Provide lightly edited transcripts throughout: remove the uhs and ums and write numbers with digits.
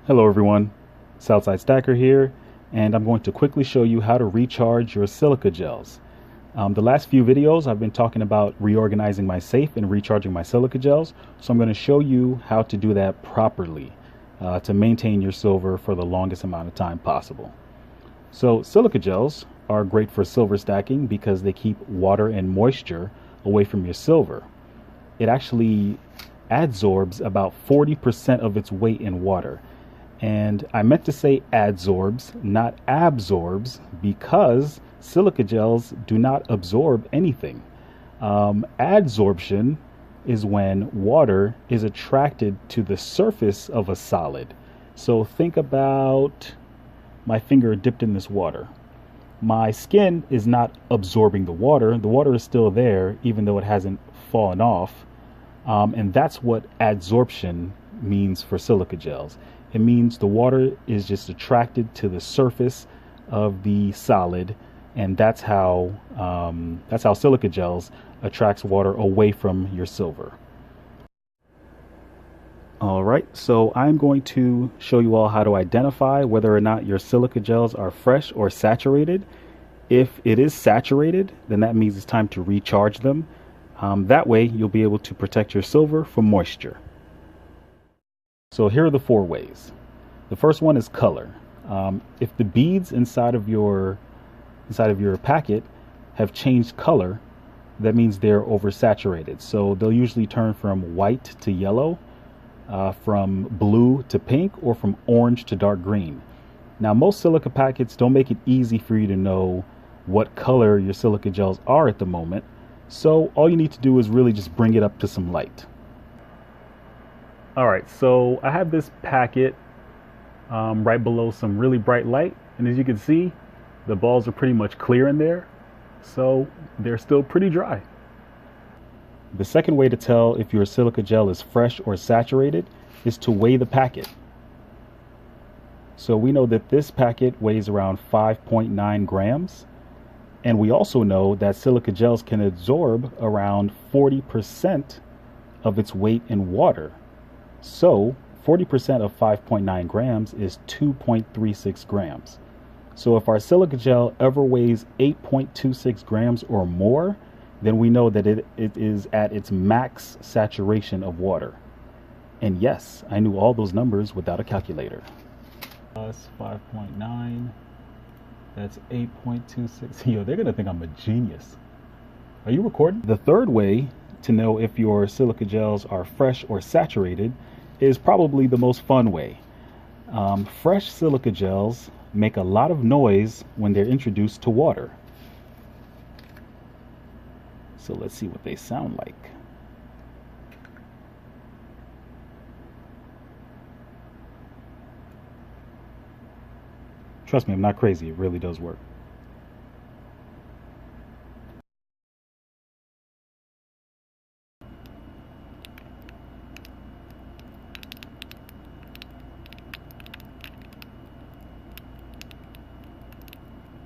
Hello everyone, Southside Stacker here, and I'm going to quickly show you how to recharge your silica gels. The last few videos I've been talking about reorganizing my safe and recharging my silica gels, so I'm going to show you how to do that properly to maintain your silver for the longest amount of time possible. So silica gels are great for silver stacking because they keep water and moisture away from your silver. It actually adsorbs about 40% of its weight in water. And I meant to say adsorbs, not absorbs, because silica gels do not absorb anything. Adsorption is when water is attracted to the surface of a solid. So think about my finger dipped in this water. My skin is not absorbing the water. The water is still there, even though it hasn't fallen off. And that's what adsorption means for silica gels. It means the water is just attracted to the surface of the solid, and that's how silica gels attracts water away from your silver. All right, so I'm going to show you all how to identify whether or not your silica gels are fresh or saturated. If it is saturated, then that means it's time to recharge them. That way you'll be able to protect your silver from moisture. So here are the 4 ways. The first one is color. If the beads inside of your packet have changed color, that means they're oversaturated. So they'll usually turn from white to yellow, from blue to pink, or from orange to dark green. Now, most silica packets don't make it easy for you to know what color your silica gels are at the moment. So all you need to do is really just bring it up to some light. All right, so I have this packet right below some really bright light, and as you can see, the balls are pretty much clear in there, so they're still pretty dry. The second way to tell if your silica gel is fresh or saturated is to weigh the packet. So we know that this packet weighs around 5.9 grams, and we also know that silica gels can absorb around 40% of its weight in water. So 40% of 5.9 grams is 2.36 grams. So if our silica gel ever weighs 8.26 grams or more, then we know that it is at its max saturation of water. And yes, I knew all those numbers without a calculator. Plus 5.9, that's 8.26. Yo, they're gonna think I'm a genius. Are you recording? The third way to know if your silica gels are fresh or saturated is probably the most fun way. Fresh silica gels make a lot of noise when they're introduced to water. So let's see what they sound like. Trust me, I'm not crazy. It really does work.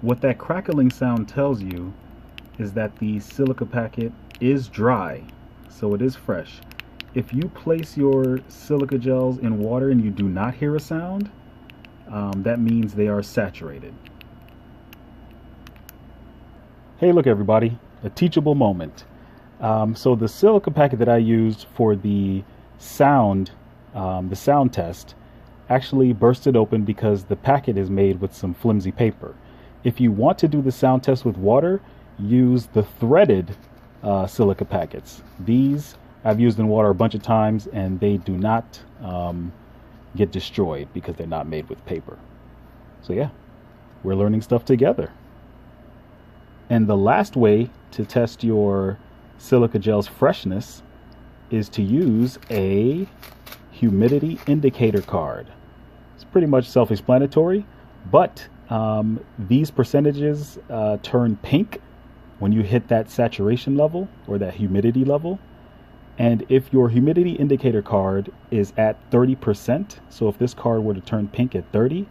What that crackling sound tells you is that the silica packet is dry, so it is fresh. If you place your silica gels in water and you do not hear a sound, that means they are saturated. Hey, look everybody, a teachable moment. So the silica packet that I used for the sound test actually bursted open because the packet is made with some flimsy paper. If you want to do the sound test with water, use the threaded silica packets. These I've used in water a bunch of times, and they do not get destroyed because they're not made with paper. So yeah, we're learning stuff together. And the last way to test your silica gel's freshness is to use a humidity indicator card. It's pretty much self-explanatory, but these percentages turn pink when you hit that saturation level or that humidity level. And if your humidity indicator card is at 30%, so if this card were to turn pink at 30,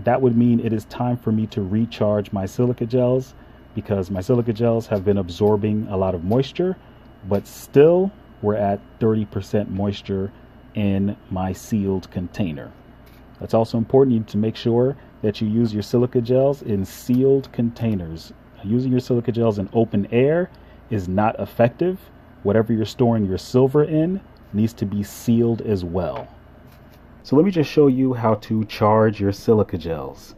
that would mean it is time for me to recharge my silica gels, because my silica gels have been absorbing a lot of moisture, but still we're at 30% moisture in my sealed container. That's also important. You need to make sure that you use your silica gels in sealed containers. Using your silica gels in open air is not effective. Whatever you're storing your silver in needs to be sealed as well. So let me just show you how to charge your silica gels.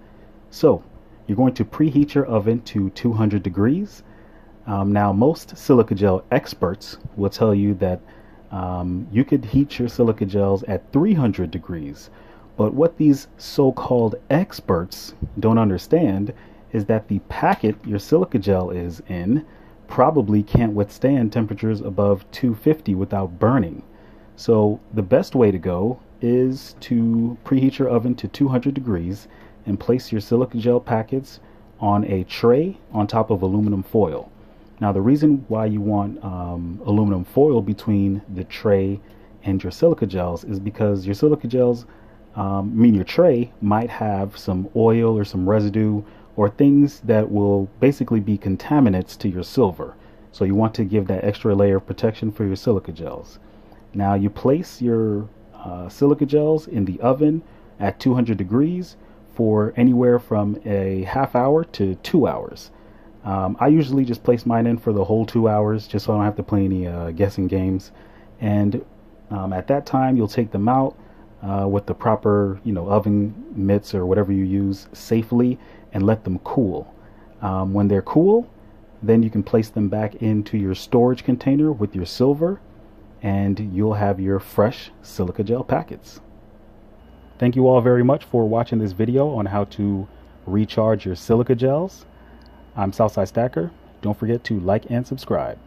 So you're going to preheat your oven to 200 degrees. Now most silica gel experts will tell you that you could heat your silica gels at 300 degrees. But what these so-called experts don't understand is that the packet your silica gel is in probably can't withstand temperatures above 250 without burning. So the best way to go is to preheat your oven to 200 degrees and place your silica gel packets on a tray on top of aluminum foil. Now the reason why you want aluminum foil between the tray and your silica gels is because your silica gels, your tray might have some oil or some residue or things that will basically be contaminants to your silver. So you want to give that extra layer of protection for your silica gels. Now you place your silica gels in the oven at 200 degrees for anywhere from a half hour to 2 hours. I usually just place mine in for the whole 2 hours just so I don't have to play any guessing games. And at that time you'll take them out with the proper oven mitts or whatever you use safely and let them cool. When they're cool, then you can place them back into your storage container with your silver and you'll have your fresh silica gel packets. Thank you all very much for watching this video on how to recharge your silica gels. I'm Southside Stacker. Don't forget to like and subscribe.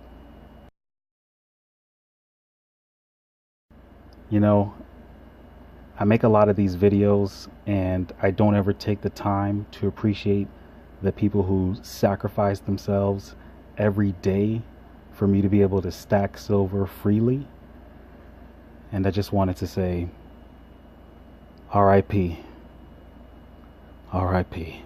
I make a lot of these videos and I don't ever take the time to appreciate the people who sacrifice themselves every day for me to be able to stack silver freely. And I just wanted to say, R.I.P. R.I.P.